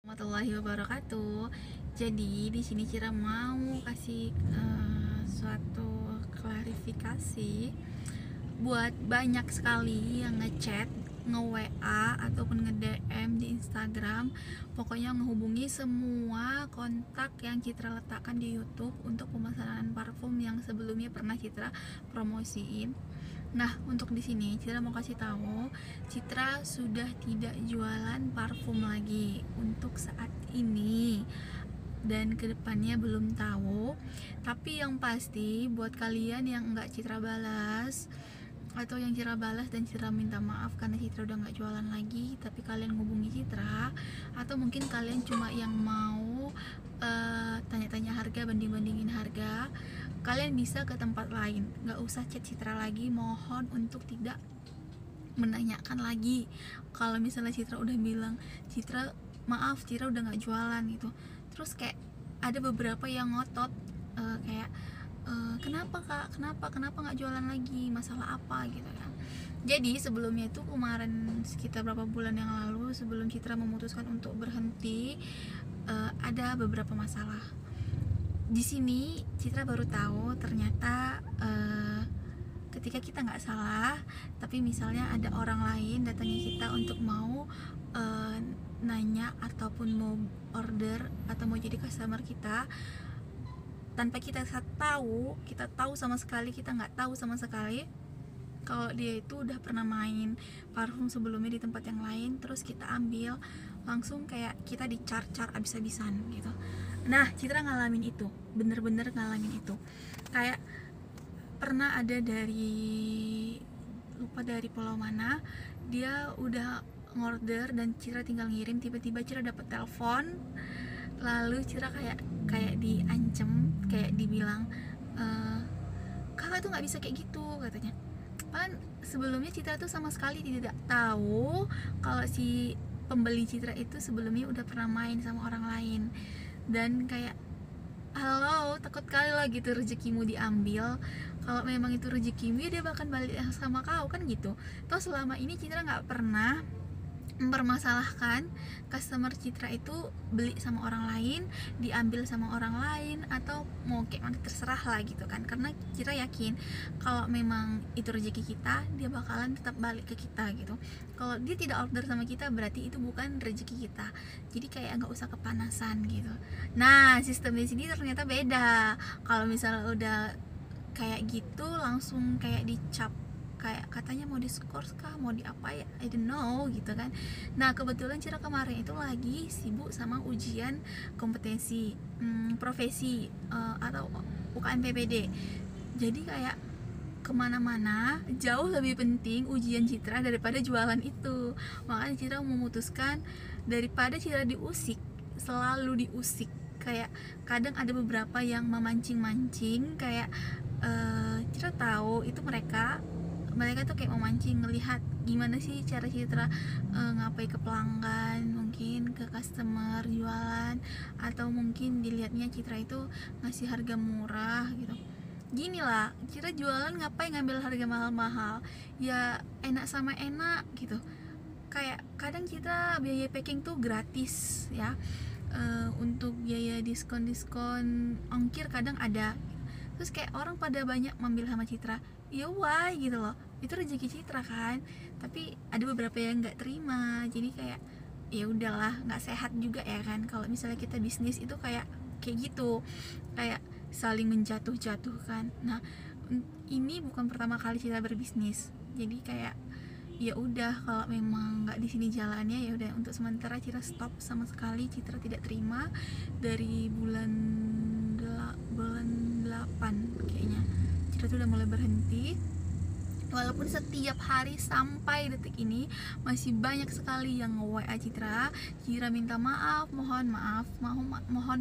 Warahmatullahi wabarakatuh. Jadi di sini Cira mau kasih suatu klarifikasi buat banyak sekali yang ngechat, nge-WA ataupun nge-DM di Instagram, pokoknya menghubungi semua kontak yang Citra letakkan di YouTube untuk pemesanan parfum yang sebelumnya pernah Citra promosiin. Nah, untuk di sini Citra mau kasih tahu, Citra sudah tidak jualan parfum lagi untuk saat ini dan kedepannya belum tahu. Tapi yang pasti buat kalian yang enggak Citra balas atau yang Citra balas dan Citra minta maaf karena Citra udah nggak jualan lagi, tapi kalian hubungi Citra, atau mungkin kalian cuma yang mau tanya-tanya harga, banding-bandingin harga, kalian bisa ke tempat lain, nggak usah chat Citra lagi. Mohon untuk tidak menanyakan lagi. Kalau misalnya Citra udah bilang, Citra maaf, Citra udah nggak jualan gitu, terus kayak ada beberapa yang ngotot, kayak kenapa kak, kenapa nggak jualan lagi, masalah apa gitu kan. Jadi sebelumnya itu kemarin sekitar berapa bulan yang lalu, sebelum Citra memutuskan untuk berhenti, ada beberapa masalah. Di sini Citra baru tahu ternyata ketika kita nggak salah, tapi misalnya ada orang lain datangi kita untuk mau nanya ataupun mau order atau mau jadi customer kita, tanpa kita tahu sama sekali, kita nggak tahu sama sekali kalau dia itu udah pernah main parfum sebelumnya di tempat yang lain, terus kita ambil langsung, kayak kita dicar-car abis-abisan gitu. Nah, Citra ngalamin itu, bener-bener ngalamin itu. Kayak pernah ada lupa dari pulau mana, dia udah ngorder dan Citra tinggal ngirim, tiba-tiba Citra dapet telepon, lalu Citra kayak diancem, kayak dibilang, kakak tuh nggak bisa kayak gitu katanya. Kan sebelumnya Citra tuh sama sekali tidak tahu kalau si pembeli Citra itu sebelumnya udah pernah main sama orang lain, dan kayak, halo, takut kali lah gitu rezekimu diambil. Kalau memang itu rezekimu, ya dia bahkan balik sama kau kan gitu. Toh selama ini Citra nggak pernah mempermasalahkan customer Citra itu beli sama orang lain, diambil sama orang lain, atau mau kayak mana terserah lah gitu kan. Karena Citra yakin kalau memang itu rezeki kita, dia bakalan tetap balik ke kita gitu. Kalau dia tidak order sama kita, berarti itu bukan rezeki kita. Jadi kayak nggak usah kepanasan gitu. Nah, sistem di sini ternyata beda. Kalau misalnya udah kayak gitu langsung kayak dicap, kayak katanya mau diskors kah, mau di apa ya, I don't know gitu kan. Nah, kebetulan Cira kemarin itu lagi sibuk sama ujian kompetensi profesi atau UKM PPD. Jadi kayak kemana-mana jauh lebih penting ujian Citra daripada jualan itu. Makanya Citra memutuskan, daripada Citra diusik, selalu diusik, kayak kadang ada beberapa yang memancing-mancing, kayak Citra tahu itu mereka tuh kayak memancing, ngelihat gimana sih cara Citra ngapai ke pelanggan, mungkin ke customer jualan, atau mungkin dilihatnya Citra itu ngasih harga murah gitu. Gini lah, Citra jualan ngapain ngambil harga mahal-mahal, ya enak sama enak gitu. Kayak kadang Citra biaya packing tuh gratis ya, untuk biaya diskon ongkir kadang ada. Terus kayak orang pada banyak mambil sama Citra, ya why gitu loh, itu rezeki Citra kan. Tapi ada beberapa yang nggak terima, jadi kayak ya udahlah, nggak sehat juga ya kan. Kalau misalnya kita bisnis itu kayak gitu, kayak saling menjatuhkan. Nah, ini bukan pertama kali Citra berbisnis, jadi kayak ya udah, kalau memang nggak di sini jalannya, ya udah, untuk sementara Citra stop sama sekali. Citra tidak terima dari bulan 8 kayaknya. Citra tuh udah mulai berhenti, walaupun setiap hari sampai detik ini masih banyak sekali yang nge-WA Citra. Citra minta maaf, mohon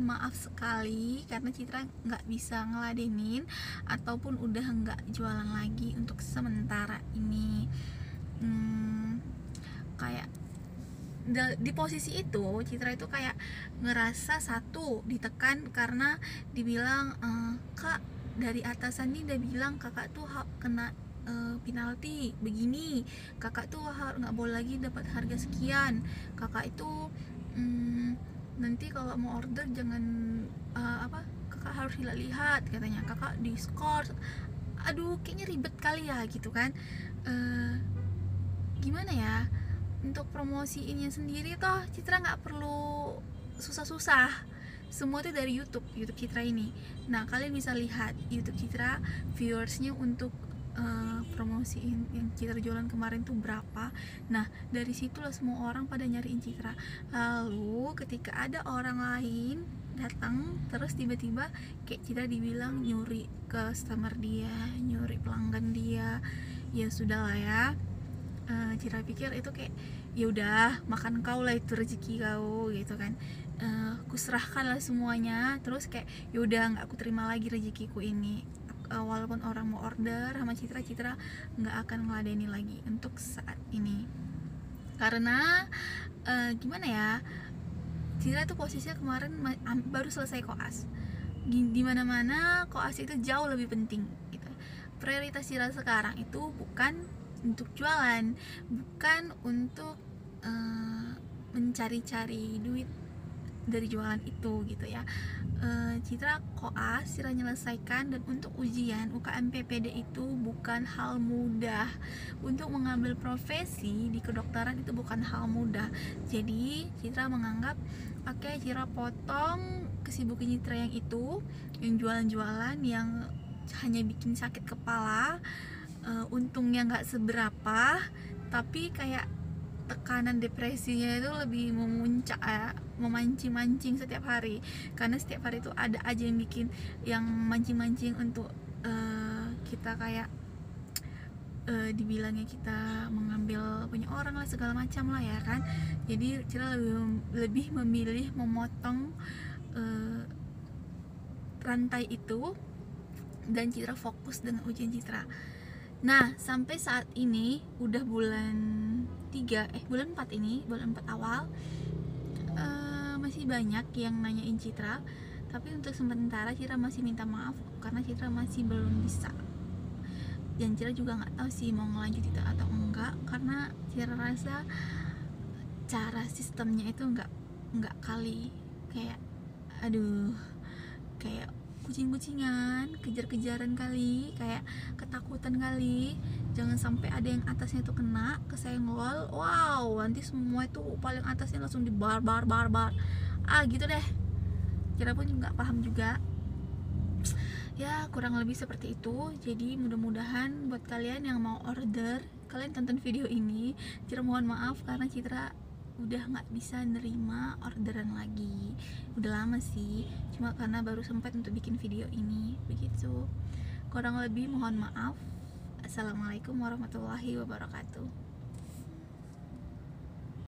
maaf sekali, karena Citra nggak bisa ngeladenin ataupun udah nggak jualan lagi untuk sementara ini. Kayak di posisi itu Citra itu kayak ngerasa satu ditekan, karena dibilang, kak, dari atasan nih udah bilang kakak tuh kena penalti begini, kakak tuh nggak boleh lagi dapat harga sekian, kakak itu nanti kalau mau order jangan kakak harus lihat katanya, kakak di skor. Aduh, kayaknya ribet kali ya gitu kan. Gimana ya, untuk promosiinnya sendiri toh Citra nggak perlu susah-susah, semua itu dari YouTube Citra ini. Nah, kalian bisa lihat YouTube Citra viewersnya untuk promosiin yang Citra jualan kemarin tuh berapa. Nah, dari situlah semua orang pada nyariin Citra. Lalu ketika ada orang lain datang terus tiba-tiba kayak Citra dibilang nyuri customer dia, nyuri pelanggan dia, ya sudah lah ya. Citra pikir itu kayak ya udah, makan kau lah, itu rezeki kau gitu kan. Kuserahkan lah semuanya, terus kayak ya udah, nggak aku terima lagi rezekiku ini. Walaupun orang mau order sama Citra nggak akan ngeladenin lagi untuk saat ini, karena gimana ya, Citra tuh posisinya kemarin baru selesai koas. Di mana-mana koas itu jauh lebih penting gitu. Prioritas Citra sekarang itu bukan untuk jualan, bukan untuk mencari-cari duit dari jualan itu gitu ya. Citra koas, Citra menyelesaikan, dan untuk ujian UKM PPD itu bukan hal mudah. Untuk mengambil profesi di kedokteran itu bukan hal mudah. Jadi Citra menganggap oke, Citra potong kesibukan Citra yang itu, yang jualan-jualan yang hanya bikin sakit kepala. Untungnya nggak seberapa, tapi kayak tekanan depresinya itu lebih memuncak ya, memancing-mancing setiap hari, karena setiap hari itu ada aja yang bikin, yang mancing-mancing untuk kita kayak dibilangnya kita mengambil punya orang lah, segala macam lah ya kan. Jadi Citra lebih memilih memotong rantai itu, dan Citra fokus dengan ujian Citra. Nah, sampai saat ini udah bulan 4 ini, bulan 4 awal, masih banyak yang nanyain Citra, tapi untuk sementara Citra masih minta maaf karena Citra masih belum bisa. Dan Citra juga nggak tahu sih mau ngelanjut itu atau enggak, karena Citra rasa cara sistemnya itu nggak kali, kayak aduh, kayak kucing-kucingan, kejar-kejaran kali, kayak ketakutan kali, jangan sampai ada yang atasnya itu kena kesenggol, wow, nanti semua itu paling atasnya langsung dibar gitu deh. Kira pun nggak paham juga ya, kurang lebih seperti itu. Jadi mudah-mudahan buat kalian yang mau order, kalian tonton video ini. Citra mohon maaf karena Citra udah nggak bisa nerima orderan lagi, udah lama sih, cuma karena baru sempat untuk bikin video ini, begitu. Kurang lebih mohon maaf. Assalamualaikum warahmatullahi wabarakatuh.